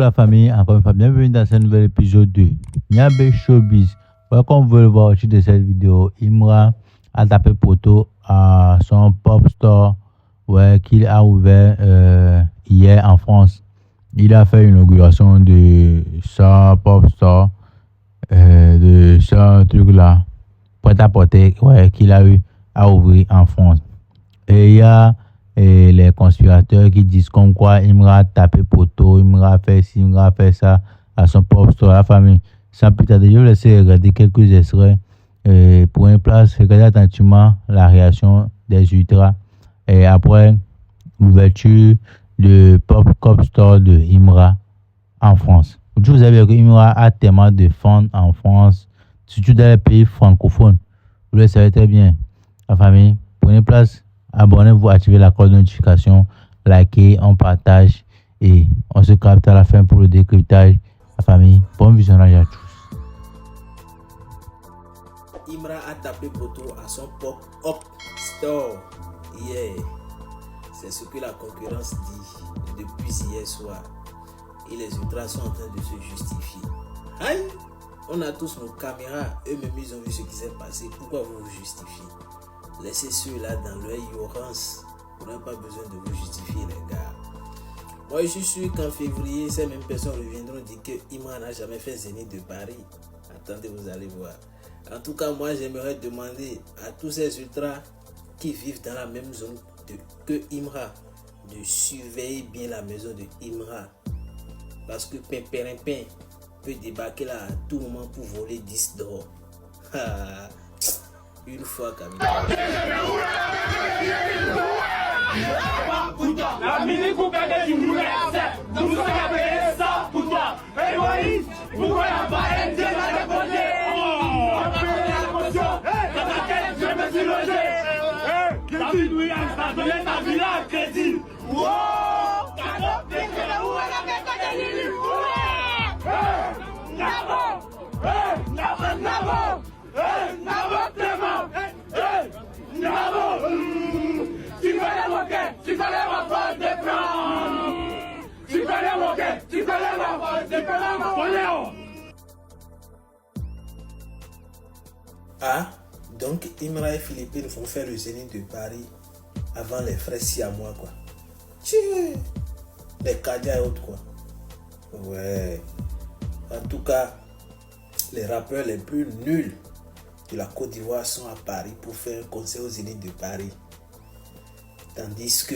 la famille, encore une fois, bienvenue dans ce nouvel épisode de Niabe Showbiz. Voilà, comme vous le voir au titre de cette vidéo, Imra a tapé poteau à son pop store qu'il a ouvert hier en France. Il a fait l'inauguration de son pop store, de ce truc-là, prêt-à-porter qu'il a eu à ouvrir en France. Et il y a les conspirateurs qui disent comme quoi Imra a tapé poteau, Imra a fait ci, Imra a fait ça à son pop store, à la famille. Sans plus tarder, je vais laisser regarder quelques extraits pour une place. Regardez attentivement la réaction des ultras et après l'ouverture de Pop Store de Imra en France. Vous avez vu que Imra a tellement de fans en France, surtout dans les pays francophones. Vous le savez très bien. La famille, prenez place, abonnez-vous, activez la cloche de notification, likez, on partage et on se capte à la fin pour le décryptage. La famille, bon visionnage à tous. Imra a tapé poteau à son pop-up store hier. C'est ce que la concurrence dit depuis hier soir. Et les ultras sont en train de se justifier. Aïe! On a tous nos caméras. Eux-mêmes, ils ont vu ce qui s'est passé. Pourquoi vous vous justifiez? Laissez ceux-là dans leur ignorance. Vous n'avez pas besoin de vous justifier, les gars. Moi, je suis sûr qu'en février, ces mêmes personnes reviendront dire que Imra n'a jamais fait Zénith de Paris. Attendez, vous allez voir. En tout cas, moi, j'aimerais demander à tous ces ultras qui vivent dans la même zone que Imra de surveiller bien la maison de Imra. Parce que Pimpérimpin peut débarquer là à tout moment pour voler 10 d'or. Une fois quand même. La mini coupe du moulin, c'est nous avons ça pour toi. Et Moïse, pourquoi la barre de la déposer? Je me suis logé. David Williams a donné ta villa à crédit. Wow! Ah, donc Imra et Philippine vont faire le Zénith de Paris avant les frères siamois quoi. Tchè, les Kadia et autres quoi. Ouais. En tout cas, les rappeurs les plus nuls de la Côte d'Ivoire sont à Paris pour faire un concert au Zénith de Paris. Tandis que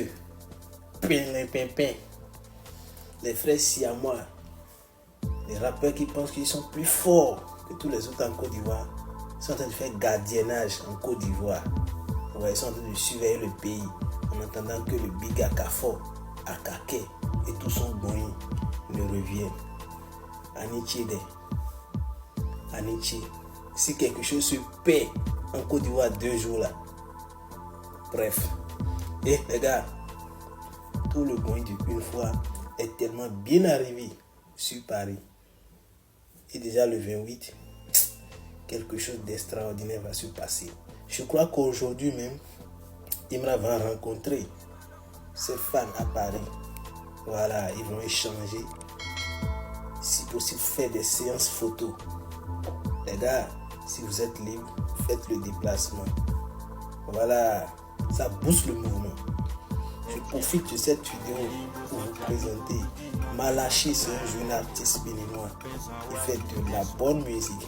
les frères siamois, les rappeurs qui pensent qu'ils sont plus forts que tous les autres en Côte d'Ivoire, sont en train de faire gardiennage en Côte d'Ivoire. Ouais, ils sont en train de surveiller le pays en attendant que le Big Akafo, Akake et tout son bruit ne reviennent. Anichi, si quelque chose se paie en Côte d'Ivoire 2 jours là. Bref. Et les gars, tout le bruit d'une fois est tellement bien arrivé sur Paris. Et déjà le 28, quelque chose d'extraordinaire va se passer. Je crois qu'aujourd'hui même, Imra va rencontrer ses fans à Paris. Voilà, ils vont échanger. Si possible, faire des séances photos. Les gars, si vous êtes libre, faites le déplacement. Voilà, ça booste le mouvement. Je profite de cette vidéo pour vous présenter Malachi, c'est un jeune artiste béninois. Il fait de la bonne musique.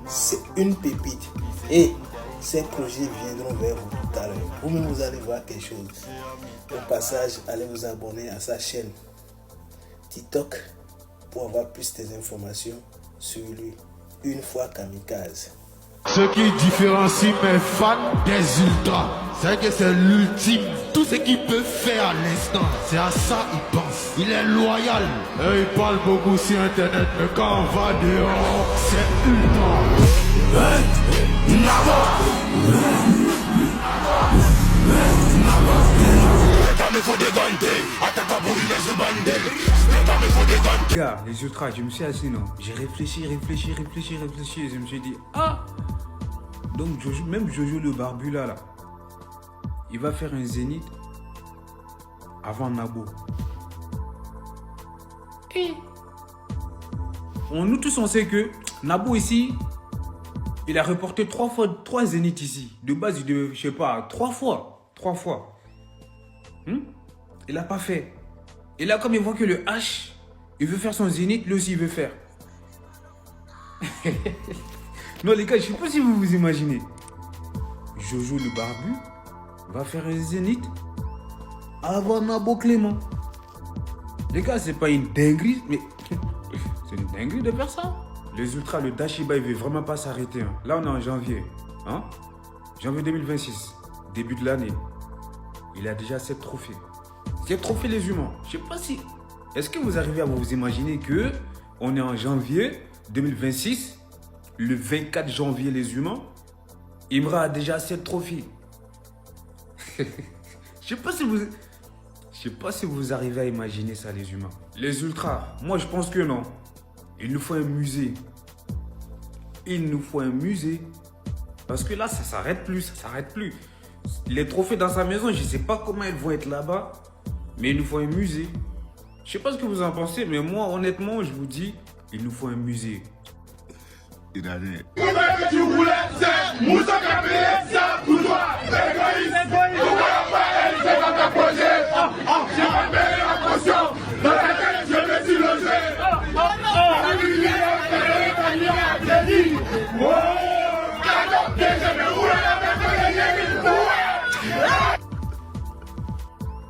C'est une pépite. Et ces projets viendront vers vous tout à l'heure. Vous-même, vous allez voir quelque chose. Au passage, allez vous abonner à sa chaîne TikTok pour avoir plus d'informations sur lui. Une fois kamikaze. Ce qui différencie mes fans des ultras, c'est que c'est l'ultime. Tout ce qu'il peut faire à l'instant, c'est à ça qu'il pense. Il est loyal. Et il parle beaucoup sur internet, mais quand on va dehors, c'est ultra. Gars, les ultras, je me suis assis, non. J'ai réfléchi. Je me suis dit, ah! Donc, même Jojo le barbu là, il va faire un Zénith avant Nabo. nous tous on sait que Nabou ici, il a reporté 3 zéniths ici. De base, il devait, je sais pas, 3 fois. 3 fois. Il n'a pas fait. Et là, comme il voit que le H, il veut faire son zénith, lui aussi il veut faire. Non les gars, je sais pas si vous vous imaginez. Jojo le barbu va faire un zénith avant Nabo Clément. Les gars, c'est pas une dinguerie, mais c'est une dinguerie de faire ça. Les ultras, le Dashiba, il veut vraiment pas s'arrêter. Hein. Là, on est en janvier. Hein? Janvier 2026, début de l'année. Il a déjà 7 trophées. 7 trophées les humains. Je sais pas si... Est-ce que vous arrivez à vous imaginer que on est en janvier 2026, le 24 janvier les humains, Imra a déjà 7 trophées. Je sais pas si vous arrivez à imaginer ça les humains. Les ultras, moi je pense que non. Il nous faut un musée. Il nous faut un musée. Parce que là, ça s'arrête plus, ça s'arrête plus. Les trophées dans sa maison, je ne sais pas comment ils vont être là-bas. Mais il nous faut un musée. Je ne sais pas ce que vous en pensez, mais moi, honnêtement, je vous dis, il nous faut un musée. Il a dit. Tout ce que tu voulais, c'est Moussa qui a payé ça pour toi. Égoïste. Pourquoi pas elle dans ta projet? J'ai pas payé la caution. Dans laquelle je me suis logé.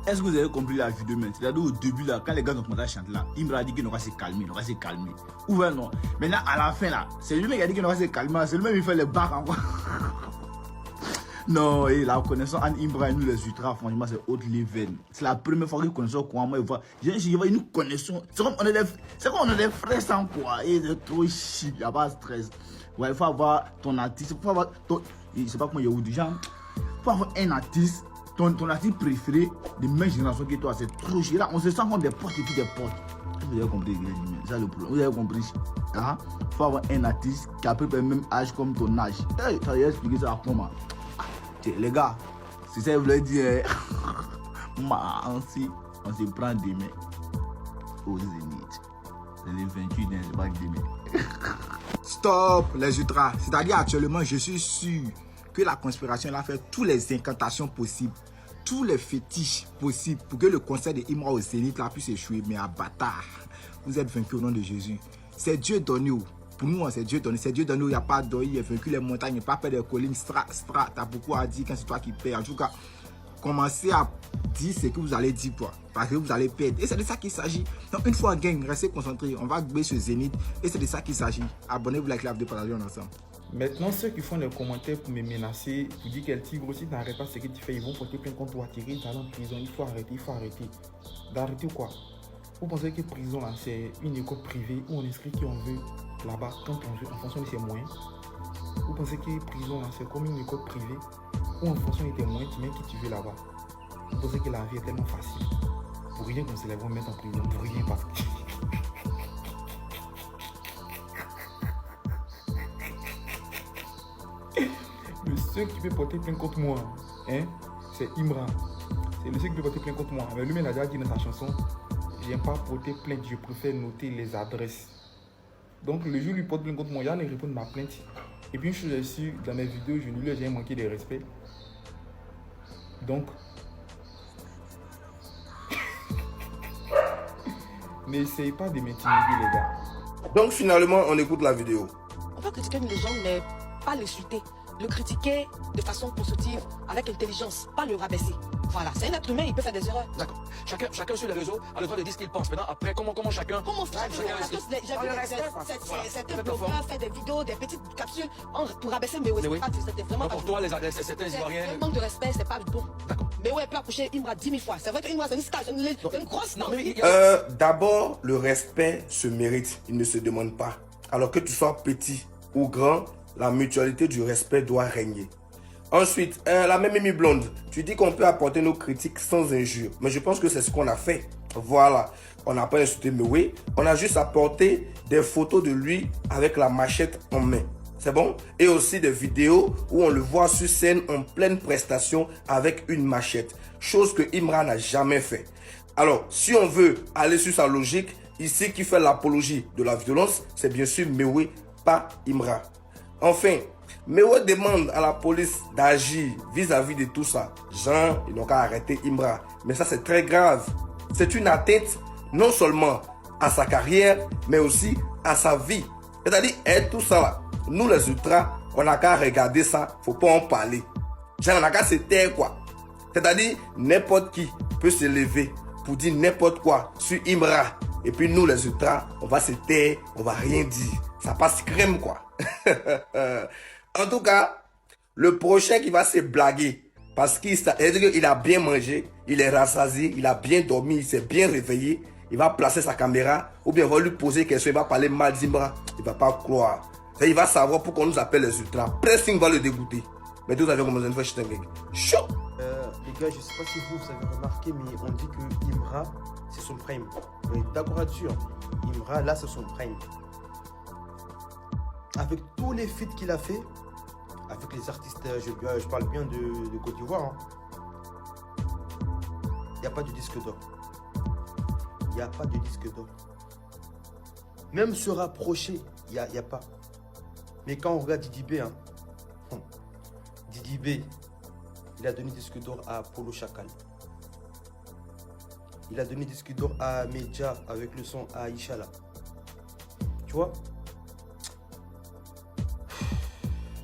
Est-ce que vous avez compris la vidéo maintenant? C'est-à-dire au début là, quand les gars ont commencé à chanter là, Imra a dit qu'il n'aura se calmer, Ou bien non. Maintenant à la fin là, c'est lui-même qui a dit qu'il n'aura se calmer, c'est lui-même qui fait les bacs encore. Non, et la connaissance entre Imra et nous les ultras, franchement c'est haute level. C'est la première fois qu'ils connaissent couramment. Nous connaissons. C'est comme on est des frères sans quoi. Et c'est trop chic, il n'y a pas de stress. Ouais, il faut avoir ton artiste, il faut avoir ton... Je ne sais pas comment il y a des gens. Il faut avoir un artiste. Ton artiste préféré de même génération que toi, c'est trop chiant. Là, on se sent comme des potes et puis des potes. Vous avez compris, c'est ça le problème. Vous avez compris. Il faut avoir un artiste qui a à peu près le même âge comme ton âge. Hey, ça va expliquer ça à comment. Les gars, c'est ça que je voulais dire. On se prend demain au Zénith. C'est le 28, c'est pas demain. Stop, les ultras. C'est-à-dire actuellement, je suis sûr que la conspiration a fait toutes les incantations possibles, tous les fétiches possibles pour que le concert de Imra au Zénith là puisse échouer. Mais à bâtard, vous êtes vaincus au nom de Jésus. C'est Dieu donné. Pour nous, c'est Dieu donné. C'est Dieu donné. Il n'y a pas d'oeil. Il a vaincu les montagnes. Il n'y a pas peur des collines. T'as beaucoup à dire quand c'est toi qui perds. En tout cas, commencez à dire ce que vous allez dire, quoi. Parce que vous allez perdre. Et c'est de ça qu'il s'agit. Donc, une fois en gang, restez concentrés. On va gagner ce Zénith. Et c'est de ça qu'il s'agit. Abonnez-vous, like la vidéo, partagez ensemble. Maintenant, ceux qui font des commentaires pour me menacer, pour dire quel tigre aussi, n'arrête pas ce que tu fais, ils vont porter plainte contre toi, tirer, ils allent en prison, il faut arrêter. D'arrêter quoi? Vous pensez que prison, là, c'est une école privée où on inscrit qui on veut là-bas, quand on veut, en fonction de ses moyens? Vous pensez que prison, là, c'est comme une école privée où en fonction de tes moyens, tu mets qui tu veux là-bas? Vous pensez que la vie est tellement facile? Pour rien qu'on se lève, on met en prison, pour rien parce que... Le seul qui peut porter plainte contre moi, hein, c'est Imra. C'est le seul qui peut porter plainte contre moi. Mais lui-même a déjà dit dans sa chanson, j'aime pas porter plainte, je préfère noter les adresses. Donc le jour où il porte plainte contre moi, il va répondre à ma plainte. Et puis une chose est sûre, dans mes vidéos, je ne lui ai jamais manqué de respect. Donc, n'essayez pas de m'intimider les gars. Donc finalement, on écoute la vidéo. On peut critiquer une légende, mais pas l'insulter. Le critiquer de façon constructive, avec intelligence, pas le rabaisser. Voilà, c'est un être humain, il peut faire des erreurs. D'accord. Chacun sur les réseaux a le droit de dire ce qu'il pense. Maintenant, après, comment chacun... Comment faire? Certains blogueurs font des vidéos, des petites capsules pour rabaisser, mais oui, c'était vraiment pas pour toi, certains Ivoiriens... C'est un manque de respect, c'est pas bon. D'accord. Mais ouais, peut approcher Imra 10 000 fois. C'est vrai que Imra, c'est une star, c'est une grosse... Non, mais... D'abord, le respect se mérite, il ne se demande pas. Alors que tu sois petit ou grand, la mutualité du respect doit régner. Ensuite, la même Mimi Blonde, tu dis qu'on peut apporter nos critiques sans injure. Mais je pense que c'est ce qu'on a fait. Voilà, on n'a pas insulté Mewé, on a juste apporté des photos de lui avec la machette en main. C'est bon? Et aussi des vidéos où on le voit sur scène en pleine prestation avec une machette. Chose que Imra n'a jamais fait. Alors, si on veut aller sur sa logique, ici qui fait l'apologie de la violence, c'est bien sûr Mewe, pas Imra. Enfin, Mewe demande à la police d'agir vis-à-vis de tout ça. Genre, ils n'ont qu'à arrêter Imra. Mais ça, c'est très grave. C'est une atteinte non seulement à sa carrière, mais aussi à sa vie. C'est-à-dire, tout ça là, nous les ultras, on n'a qu'à regarder ça, faut pas en parler. Genre, on n'a qu'à se taire quoi. C'est-à-dire, n'importe qui peut se lever pour dire n'importe quoi sur Imra. Et puis nous les ultras, on va se taire, on va rien dire. Ça passe crème quoi. En tout cas, le prochain qui va se blaguer, parce qu'il a bien mangé, il est rassasié, il a bien dormi, il s'est bien réveillé, il va placer sa caméra, ou bien on va lui poser une question, il va parler mal d'Imra, il ne va pas croire. Il va savoir pourquoi on nous appelle les ultras. Pressing va le dégoûter. Mais vous avez commencé à faire chaud. Les gars, je ne sais pas si vous avez remarqué, mais on dit que Imra, c'est son prime. Vous êtes d'accord là-dessus, hein? Imra, là, c'est son prime. Avec tous les feats qu'il a fait, avec les artistes, je parle bien de Côte d'Ivoire, il n'y a pas de disque d'or. Il n'y a pas de disque d'or. Même se rapprocher, il n'y a pas. Mais quand on regarde Didi B, Didi B, il a donné disque d'or à Polo Chacal. Il a donné disque d'or à Medja avec le son à Ishala. Tu vois?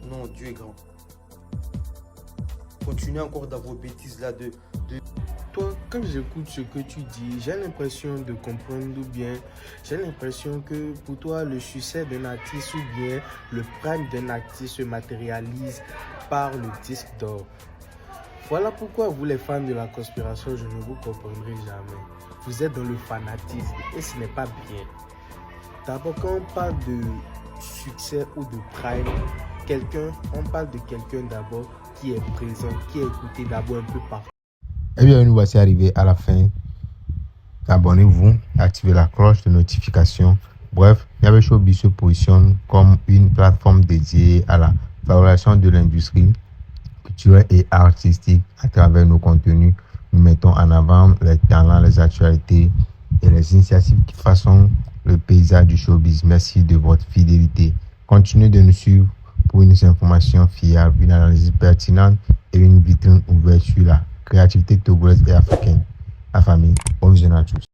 Non, Dieu est grand. Continuez encore dans vos bêtises là de... Toi, quand j'écoute ce que tu dis, j'ai l'impression de comprendre ou bien j'ai l'impression que pour toi, le succès d'un artiste ou bien le prime d'un artiste se matérialise par le disque d'or. Voilà pourquoi vous les fans de la conspiration, je ne vous comprendrai jamais. Vous êtes dans le fanatisme et ce n'est pas bien. D'abord, quand on parle de succès ou de prime, on parle de quelqu'un d'abord qui est présent, qui est écouté d'abord un peu partout. Eh bien, nous voici arrivés à la fin. Abonnez-vous, activez la cloche de notification. Bref, Niabé Showbiz se positionne comme une plateforme dédiée à la valorisation de l'industrie culturelle et artistique. À travers nos contenus, nous mettons en avant les talents, les actualités et les initiatives qui façonnent le paysage du showbiz. Merci de votre fidélité. Continuez de nous suivre pour une information fiable, une analyse pertinente et une vitrine ouverte sur la créativité togolaise et africaine. La famille, bonne journée à tous.